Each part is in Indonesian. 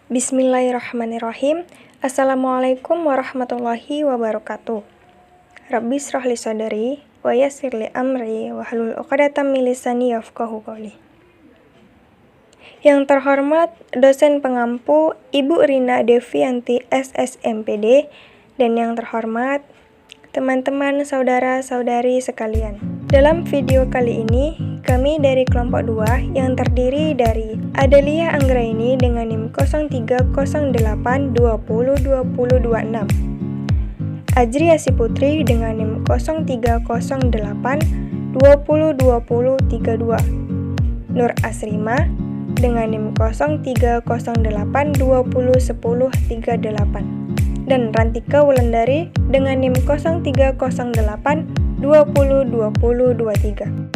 Bismillahirrahmanirrahim. Assalamualaikum warahmatullahi wabarakatuh. Rabbi shrah li sadri wa yassir li amri wahlul 'uqdatam min lisani yafqahu qawli. Yang terhormat dosen pengampu Ibu Rina Devianti SSMPD, dan yang terhormat teman-teman saudara-saudari sekalian. Dalam video kali ini, kami dari kelompok 2 yang terdiri dari Adelia Anggraini dengan NIM 0308202026, Ajriasi Putri dengan NIM 0308202032, Nur Asrima dengan NIM 0308201038, dan Rantika Wulandari dengan NIM 0308202023.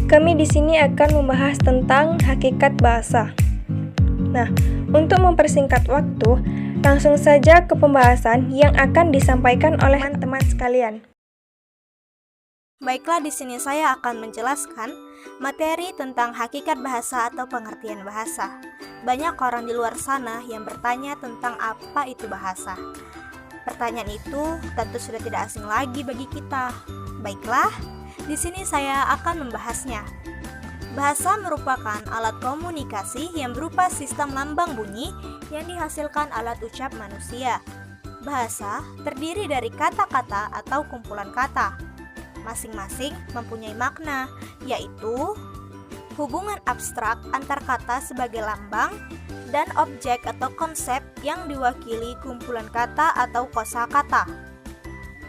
Kami di sini akan membahas tentang hakikat bahasa. Nah, untuk mempersingkat waktu, langsung saja ke pembahasan yang akan disampaikan oleh teman-teman sekalian. Baiklah, di sini saya akan menjelaskan materi tentang hakikat bahasa atau pengertian bahasa. Banyak orang di luar sana yang bertanya tentang apa itu bahasa. Pertanyaan itu tentu sudah tidak asing lagi bagi kita. Baiklah, di sini saya akan membahasnya. Bahasa merupakan alat komunikasi yang berupa sistem lambang bunyi yang dihasilkan alat ucap manusia. Bahasa terdiri dari kata-kata atau kumpulan kata. Masing-masing mempunyai makna, yaitu hubungan abstrak antar kata sebagai lambang dan objek atau konsep yang diwakili kumpulan kata atau kosakata.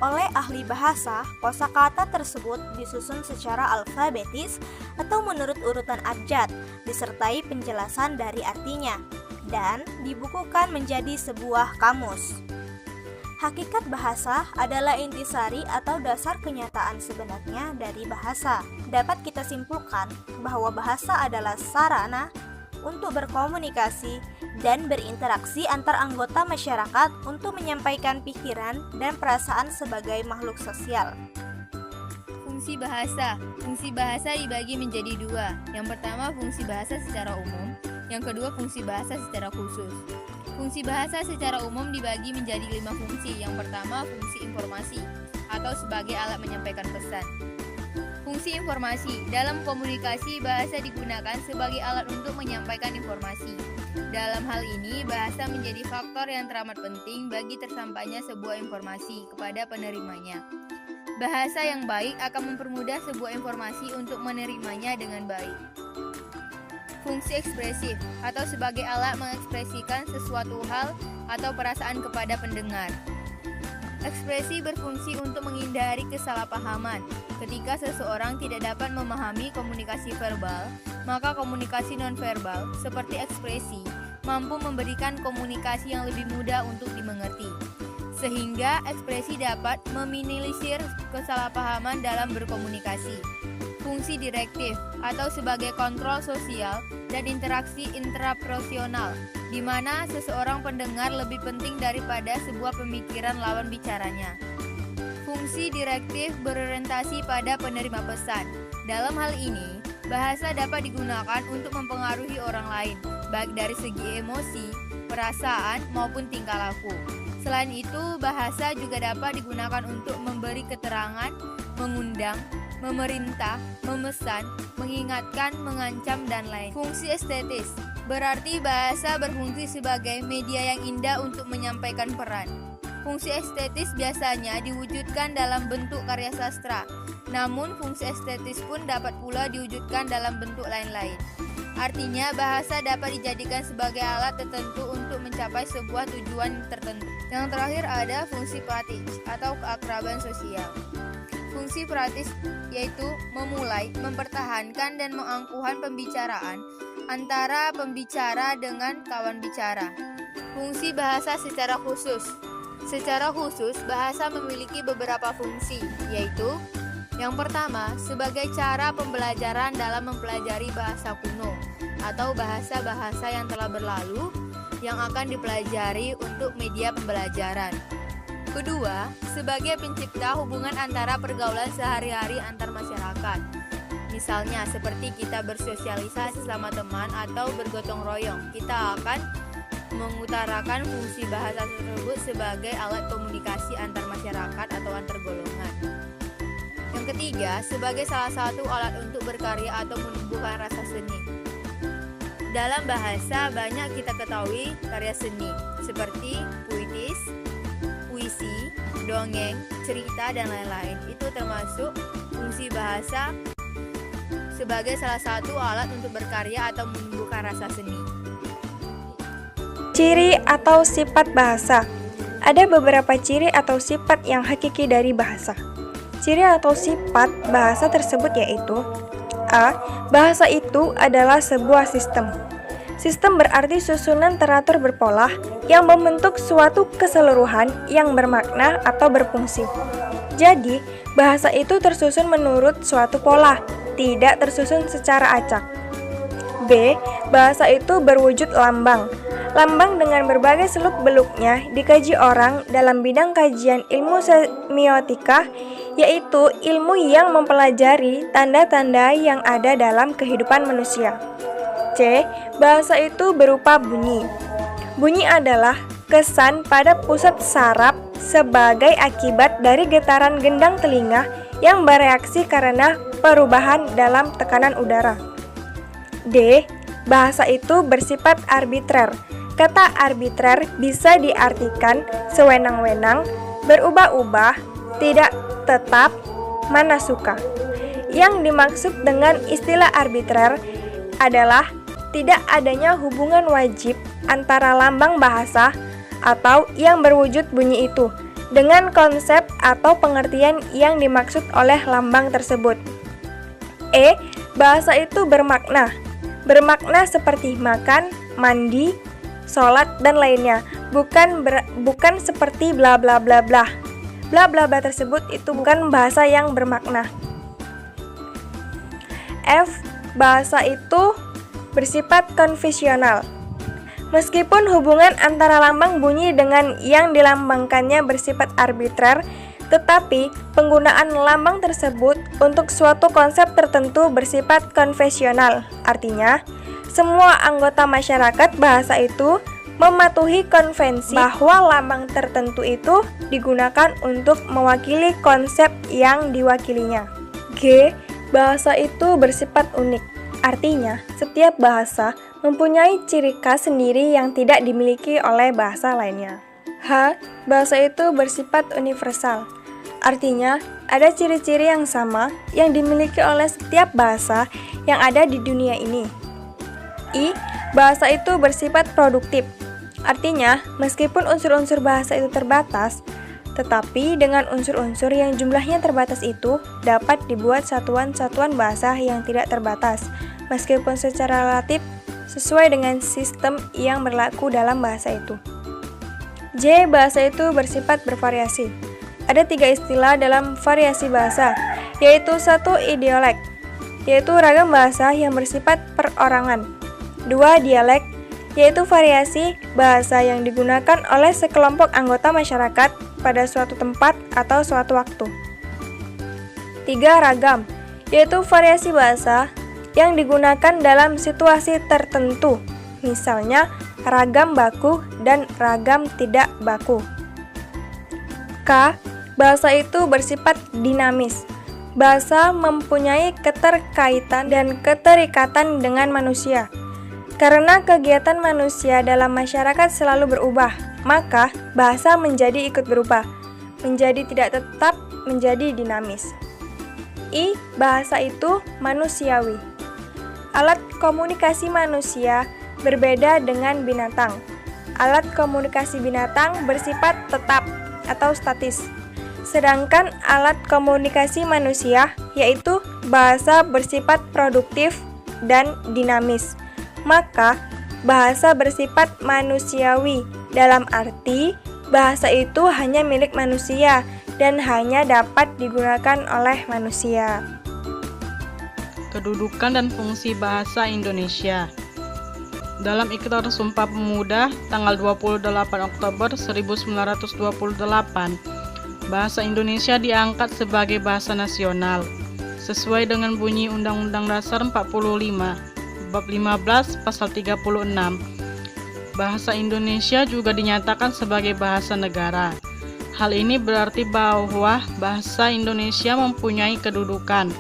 Oleh ahli bahasa, kosakata tersebut disusun secara alfabetis atau menurut urutan abjad, disertai penjelasan dari artinya, dan dibukukan menjadi sebuah kamus. Hakikat bahasa adalah intisari atau dasar kenyataan sebenarnya dari bahasa. Dapat kita simpulkan bahwa bahasa adalah sarana untuk berkomunikasi dan berinteraksi antar anggota masyarakat untuk menyampaikan pikiran dan perasaan sebagai makhluk sosial. Fungsi bahasa. Fungsi bahasa dibagi menjadi dua. Yang pertama, fungsi bahasa secara umum. Yang kedua, fungsi bahasa secara khusus. Fungsi bahasa secara umum dibagi menjadi 5 fungsi. Yang pertama, fungsi informasi atau sebagai alat menyampaikan pesan. Fungsi informasi. Dalam komunikasi, bahasa digunakan sebagai alat untuk menyampaikan informasi. Dalam hal ini, bahasa menjadi faktor yang teramat penting bagi tersampainya sebuah informasi kepada penerimanya. Bahasa yang baik akan mempermudah sebuah informasi untuk menerimanya dengan baik. Fungsi ekspresif atau sebagai alat mengekspresikan sesuatu hal atau perasaan kepada pendengar. Ekspresi berfungsi untuk menghindari kesalahpahaman. Ketika seseorang tidak dapat memahami komunikasi verbal, maka komunikasi nonverbal seperti ekspresi mampu memberikan komunikasi yang lebih mudah untuk dimengerti. Sehingga ekspresi dapat meminimalisir kesalahpahaman dalam berkomunikasi. Fungsi direktif atau sebagai kontrol sosial dan interaksi intrapersonal, di mana seseorang pendengar lebih penting daripada sebuah pemikiran lawan bicaranya. Fungsi direktif berorientasi pada penerima pesan. Dalam hal ini, bahasa dapat digunakan untuk mempengaruhi orang lain, baik dari segi emosi, perasaan, maupun tingkah laku. Selain itu, bahasa juga dapat digunakan untuk memberi keterangan, mengundang, memerintah, memesan, mengingatkan, mengancam, dan lain. Fungsi estetis berarti bahasa berfungsi sebagai media yang indah untuk menyampaikan peran. Fungsi estetis biasanya diwujudkan dalam bentuk karya sastra, namun fungsi estetis pun dapat pula diwujudkan dalam bentuk lain-lain. Artinya, bahasa dapat dijadikan sebagai alat tertentu untuk mencapai sebuah tujuan tertentu. Yang terakhir ada fungsi praktis atau keakraban sosial. Fungsi praktis yaitu memulai, mempertahankan, dan mengangkuhan pembicaraan antara pembicara dengan kawan bicara. Fungsi bahasa secara khusus. Secara khusus, bahasa memiliki beberapa fungsi, yaitu yang pertama, sebagai cara pembelajaran dalam mempelajari bahasa kuno atau bahasa-bahasa yang telah berlalu yang akan dipelajari untuk media pembelajaran. Kedua, sebagai pencipta hubungan antara pergaulan sehari-hari antar masyarakat. Misalnya seperti kita bersosialisasi sama teman atau bergotong royong, kita akan mengutarakan fungsi bahasa tersebut sebagai alat komunikasi antar masyarakat atau antar golongan. Yang ketiga, sebagai salah satu alat untuk berkarya atau menumbuhkan rasa seni. Dalam bahasa banyak kita ketahui karya seni seperti puitis, puisi, dongeng, cerita, dan lain-lain. Itu termasuk fungsi bahasa sebagai salah satu alat untuk berkarya atau menumbuhkan rasa seni. Ciri atau sifat bahasa. Ada beberapa ciri atau sifat yang hakiki dari bahasa. Ciri atau sifat bahasa tersebut yaitu: A. Bahasa itu adalah sebuah sistem. Sistem berarti susunan teratur berpola yang membentuk suatu keseluruhan yang bermakna atau berfungsi. Jadi, bahasa itu tersusun menurut suatu pola, tidak tersusun secara acak. B. Bahasa itu berwujud lambang. Lambang dengan berbagai seluk-beluknya dikaji orang dalam bidang kajian ilmu semiotika, yaitu ilmu yang mempelajari tanda-tanda yang ada dalam kehidupan manusia. C. Bahasa itu berupa bunyi. Bunyi adalah kesan pada pusat saraf sebagai akibat dari getaran gendang telinga yang bereaksi karena perubahan dalam tekanan udara. D. Bahasa itu bersifat arbitrer. Kata arbitrer bisa diartikan sewenang-wenang, berubah-ubah, tidak tetap, mana suka. Yang dimaksud dengan istilah arbitrer adalah tidak adanya hubungan wajib antara lambang bahasa atau yang berwujud bunyi itu dengan konsep atau pengertian yang dimaksud oleh lambang tersebut. E. Bahasa itu bermakna. Bermakna seperti makan, mandi, sholat, dan lainnya, bukan seperti bla bla bla bla. Bla bla bla tersebut itu bukan bahasa yang bermakna. F. Bahasa itu bersifat konvensional. Meskipun hubungan antara lambang bunyi dengan yang dilambangkannya bersifat arbitrer, tetapi penggunaan lambang tersebut untuk suatu konsep tertentu bersifat konvensional. Artinya, semua anggota masyarakat bahasa itu mematuhi konvensi bahwa lambang tertentu itu digunakan untuk mewakili konsep yang diwakilinya. G. Bahasa itu bersifat unik. Artinya, setiap bahasa mempunyai ciri khas sendiri yang tidak dimiliki oleh bahasa lainnya. H. Bahasa itu bersifat universal. Artinya, ada ciri-ciri yang sama yang dimiliki oleh setiap bahasa yang ada di dunia ini. I. Bahasa itu bersifat produktif. Artinya, meskipun unsur-unsur bahasa itu terbatas, tetapi dengan unsur-unsur yang jumlahnya terbatas itu dapat dibuat satuan-satuan bahasa yang tidak terbatas, meskipun secara relatif sesuai dengan sistem yang berlaku dalam bahasa itu. J. Bahasa itu bersifat bervariasi. Ada 3 istilah dalam variasi bahasa, yaitu 1 idiolek, yaitu ragam bahasa yang bersifat perorangan. 2 dialek, yaitu variasi bahasa yang digunakan oleh sekelompok anggota masyarakat pada suatu tempat atau suatu waktu. 3 ragam, yaitu variasi bahasa yang digunakan dalam situasi tertentu, misalnya ragam baku dan ragam tidak baku. K. Bahasa itu bersifat dinamis. Bahasa mempunyai keterkaitan dan keterikatan dengan manusia. Karena kegiatan manusia dalam masyarakat selalu berubah, maka bahasa menjadi ikut berubah, menjadi tidak tetap, menjadi dinamis. I. Bahasa itu manusiawi. Alat komunikasi manusia berbeda dengan binatang. Alat komunikasi binatang bersifat tetap atau statis. Sedangkan alat komunikasi manusia, yaitu bahasa, bersifat produktif dan dinamis. Maka, bahasa bersifat manusiawi dalam arti bahasa itu hanya milik manusia dan hanya dapat digunakan oleh manusia. Kedudukan dan fungsi bahasa Indonesia. Dalam Ikrar Sumpah Pemuda tanggal 28 Oktober 1928, bahasa Indonesia diangkat sebagai bahasa nasional sesuai dengan bunyi Undang-Undang Dasar 45 bab 15 pasal 36. bahasa Indonesia juga dinyatakan sebagai bahasa negara. Hal ini berarti bahwa bahasa Indonesia mempunyai kedudukan,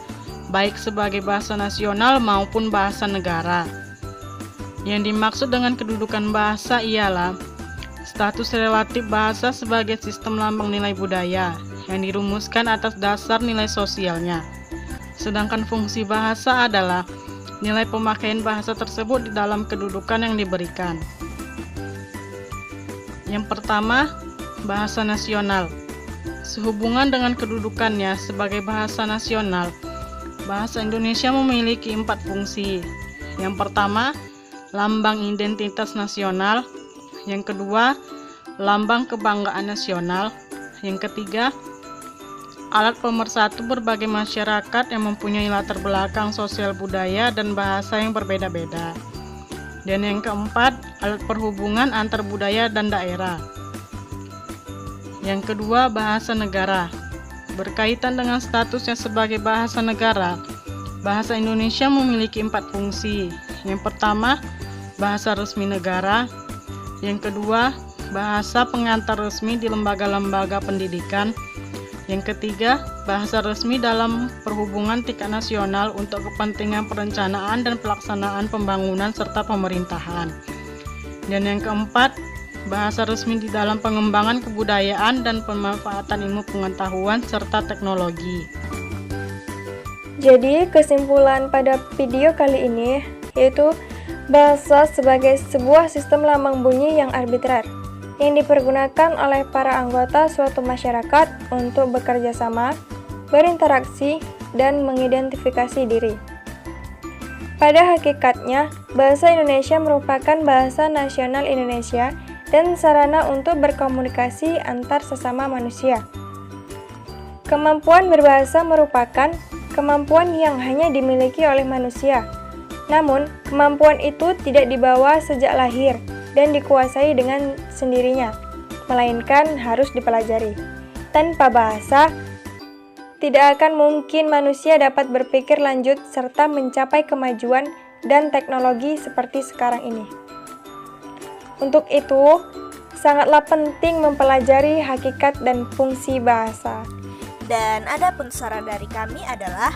baik sebagai bahasa nasional maupun bahasa negara. Yang dimaksud dengan kedudukan bahasa ialah status relatif bahasa sebagai sistem lambang nilai budaya yang dirumuskan atas dasar nilai sosialnya. Sedangkan fungsi bahasa adalah nilai pemakaian bahasa tersebut di dalam kedudukan yang diberikan. Yang pertama, bahasa nasional. Sehubungan dengan kedudukannya sebagai bahasa nasional, bahasa Indonesia memiliki 4 fungsi. Yang pertama, lambang identitas nasional. Yang kedua, lambang kebanggaan nasional. Yang ketiga, alat pemersatu berbagai masyarakat yang mempunyai latar belakang sosial budaya dan bahasa yang berbeda-beda. Dan yang keempat, alat perhubungan antar budaya dan daerah. Yang kedua, bahasa negara. Berkaitan dengan statusnya sebagai bahasa negara, bahasa Indonesia memiliki 4 fungsi. Yang pertama, bahasa resmi negara. Yang kedua, bahasa pengantar resmi di lembaga-lembaga pendidikan. Yang ketiga, bahasa resmi dalam perhubungan tingkat nasional untuk kepentingan perencanaan dan pelaksanaan pembangunan serta pemerintahan. Dan yang keempat, bahasa resmi di dalam pengembangan kebudayaan dan pemanfaatan ilmu pengetahuan serta teknologi. Jadi, kesimpulan pada video kali ini yaitu bahasa sebagai sebuah sistem lambang bunyi yang arbitrer yang dipergunakan oleh para anggota suatu masyarakat untuk bekerja sama, berinteraksi, dan mengidentifikasi diri. Pada hakikatnya, bahasa Indonesia merupakan bahasa nasional Indonesia dan sarana untuk berkomunikasi antar sesama manusia. Kemampuan berbahasa merupakan kemampuan yang hanya dimiliki oleh manusia. Namun, kemampuan itu tidak dibawa sejak lahir dan dikuasai dengan sendirinya, melainkan harus dipelajari. Tanpa bahasa, tidak akan mungkin manusia dapat berpikir lanjut serta mencapai kemajuan dan teknologi seperti sekarang ini. Untuk itu, sangatlah penting mempelajari hakikat dan fungsi bahasa. Dan adapun saran dari kami adalah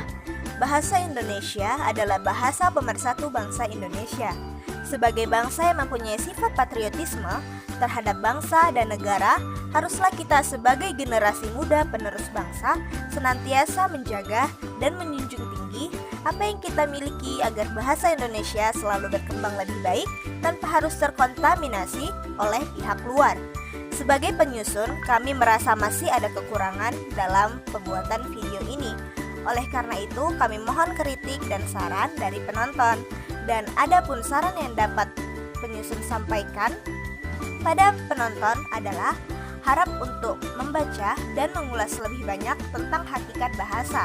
bahasa Indonesia adalah bahasa pemersatu bangsa Indonesia. Sebagai bangsa yang mempunyai sifat patriotisme terhadap bangsa dan negara, haruslah kita sebagai generasi muda penerus bangsa senantiasa menjaga dan menjunjung tinggi apa yang kita miliki agar bahasa Indonesia selalu berkembang lebih baik tanpa harus terkontaminasi oleh pihak luar. Sebagai penyusun, kami merasa masih ada kekurangan dalam pembuatan video ini. Oleh karena itu, kami mohon kritik dan saran dari penonton. Dan adapun saran yang dapat penyusun sampaikan pada penonton adalah harap untuk membaca dan mengulas lebih banyak tentang hakikat bahasa.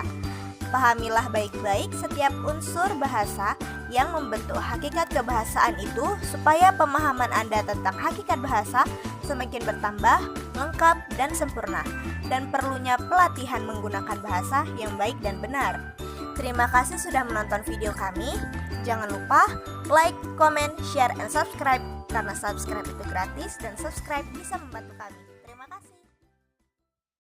Pahamilah baik-baik setiap unsur bahasa yang membentuk hakikat kebahasaan itu supaya pemahaman Anda tentang hakikat bahasa semakin bertambah, lengkap, dan sempurna. Dan perlunya pelatihan menggunakan bahasa yang baik dan benar. Terima kasih sudah menonton video kami. Jangan lupa like, comment, share, and subscribe karena subscribe itu gratis dan subscribe bisa membantu kami.